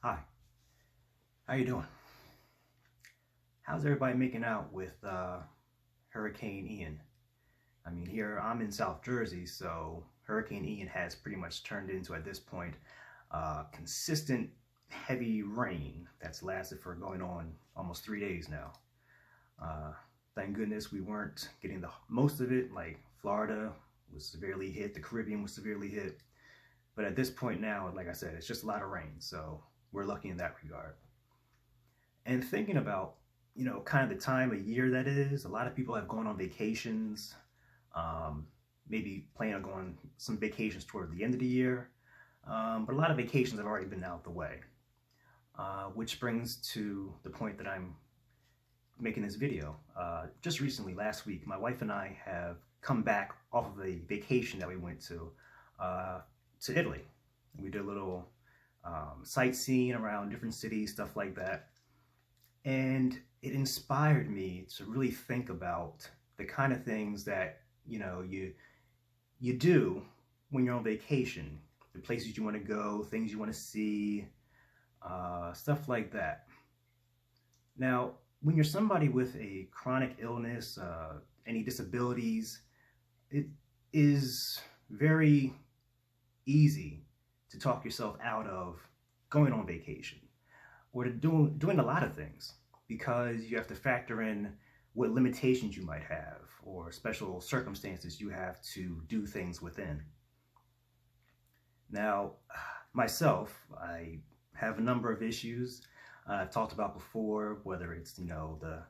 Hi, how you doing? How's everybody making out with Hurricane Ian? I mean, here I'm in South Jersey, so Hurricane Ian has pretty much turned into, at this point, consistent heavy rain that's lasted for going on almost 3 days now. Uh, thank goodness we weren't getting the most of it, like Florida was severely hit, the Caribbean was severely hit. But at this point now, like I said, it's just a lot of rain, so we're lucky in that regard. And thinking about, kind of the time of year that is, a lot of people have gone on vacations, um, maybe plan on going some vacations toward the end of the year. But a lot of vacations have already been out the way, which brings to the point that I'm making this video. Just recently, last week, my wife and I have come back off of a vacation that we went to Italy. We did a little sightseeing around different cities, stuff like that. And it inspired me to really think about the kind of things that, you do when you're on vacation, the places you want to go, things you want to see, stuff like that. Now, when you're somebody with a chronic illness, any disabilities, it is very easy to talk yourself out of going on vacation or to doing a lot of things, because you have to factor in what limitations you might have or special circumstances you have to do things within. Now, myself, I have a number of issues I've talked about before, whether it's, the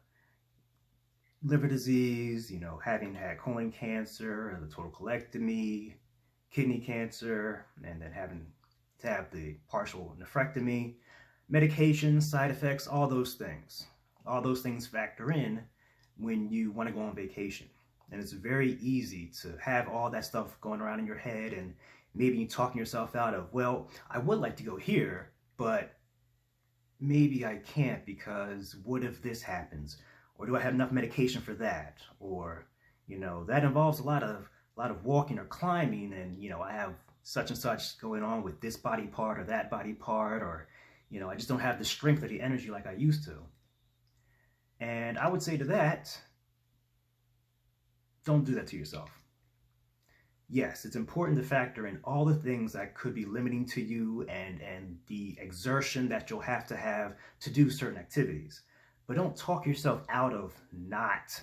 liver disease, having had colon cancer, the total colectomy, kidney cancer, and then having to have the partial nephrectomy, medications, side effects, all those things. All those things factor in when you want to go on vacation. And it's very easy to have all that stuff going around in your head, and maybe you talking yourself out of, well, I would like to go here, but maybe I can't because what if this happens? Or do I have enough medication for that? Or, that involves a lot of walking or climbing, and, I have such and such going on with this body part or that body part, or, I just don't have the strength or the energy like I used to. And I would say to that, don't do that to yourself. Yes, it's important to factor in all the things that could be limiting to you and the exertion that you'll have to do certain activities. But don't talk yourself out of not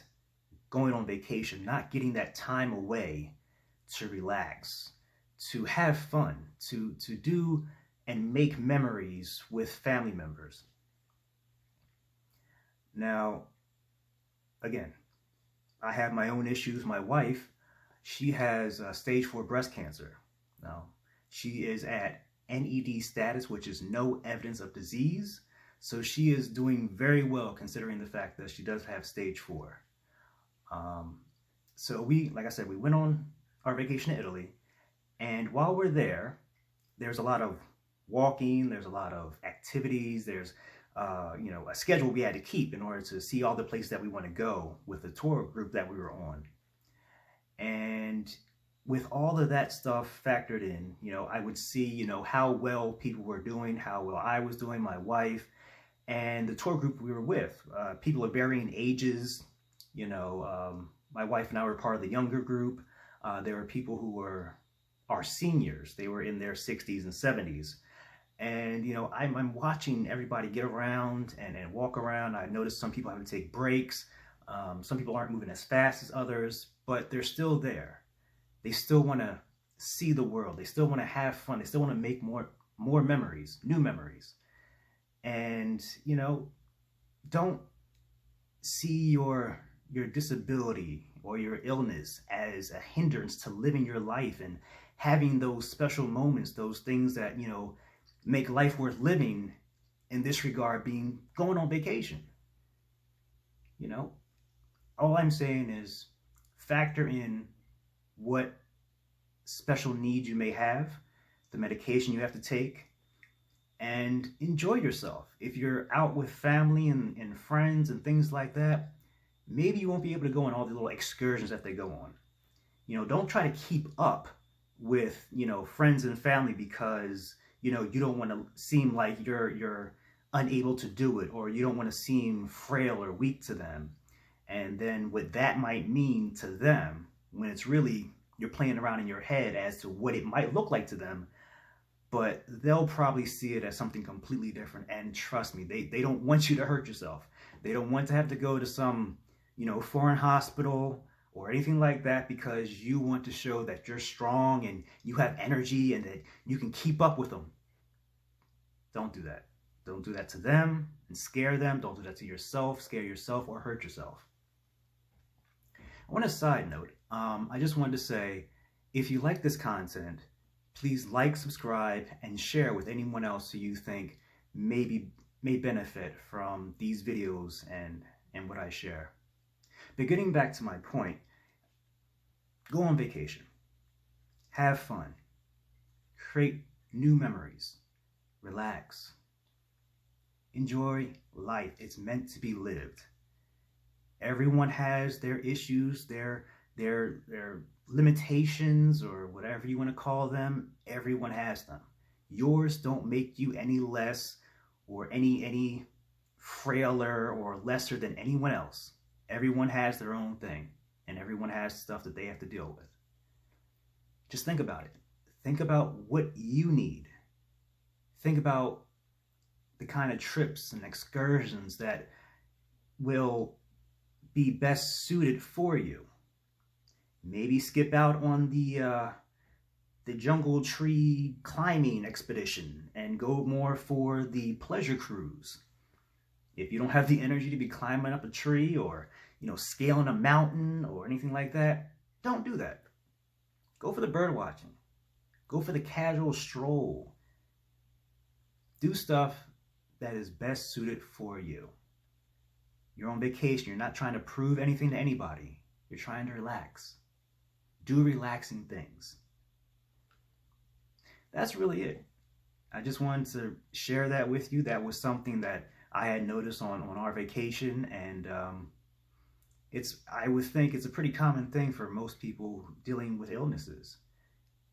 going on vacation, not getting that time away to relax, to have fun, to do and make memories with family members. Now, again, I have my own issues. My wife, she has stage 4 breast cancer. Now, she is at NED status, which is no evidence of disease. So she is doing very well considering the fact that she does have stage 4. So like I said, we went on our vacation to Italy. And while we're there, there's a lot of walking, there's a lot of activities, there's a schedule we had to keep in order to see all the places that we want to go with the tour group that we were on. And with all of that stuff factored in, I would see, how well people were doing, how well I was doing, my wife, and the tour group we were with. People of varying ages, my wife and I were part of the younger group. There were people who were our seniors. They were in their 60s and 70s. And, I'm watching everybody get around and walk around. I noticed some people having to take breaks. Some people aren't moving as fast as others, but they're still there. They still want to see the world. They still want to have fun. They still want to make more memories, new memories. And, don't see your disability or your illness as a hindrance to living your life and having those special moments, those things that, make life worth living in this regard, being going on vacation. All I'm saying is factor in what special needs you may have, the medication you have to take, and enjoy yourself. If you're out with family and friends and things like that, maybe you won't be able to go on all the little excursions that they go on. Don't try to keep up with, friends and family because you know, you don't want to seem like you're unable to do it, or you don't want to seem frail or weak to them. And then what that might mean to them, when it's really you're playing around in your head as to what it might look like to them, but they'll probably see it as something completely different. And trust me, they don't want you to hurt yourself. They don't want to have to go to some, you know, foreign hospital or anything like that, because you want to show that you're strong and you have energy and that you can keep up with them. Don't do that. Don't do that to them and scare them. Don't do that to yourself, scare yourself, or hurt yourself. On a side note, I just wanted to say, if you like this content, please like, subscribe, and share with anyone else who you think may benefit from these videos and what I share. But getting back to my point, go on vacation, have fun, create new memories, relax, enjoy life. It's meant to be lived. Everyone has their issues, their limitations, or whatever you want to call them. Everyone has them. Yours don't make you any less or any frailer or lesser than anyone else. Everyone has their own thing, and everyone has stuff that they have to deal with. Just think about it. Think about what you need. Think about the kind of trips and excursions that will be best suited for you. Maybe skip out on the jungle tree climbing expedition and go more for the pleasure cruise. If you don't have the energy to be climbing up a tree or, you know, scaling a mountain or anything like that, don't do that. Go for the bird watching. Go for the casual stroll. Do stuff that is best suited for you. You're on vacation. You're not trying to prove anything to anybody. You're trying to relax. Do relaxing things. That's really it. I just wanted to share that with you. That was something that I had noticed on our vacation, and I would think it's a pretty common thing for most people dealing with illnesses.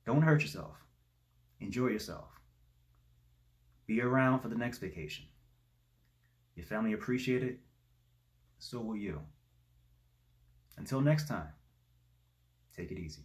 Don't hurt yourself. Enjoy yourself. Be around for the next vacation. Your family appreciate it. So will you. Until next time, take it easy.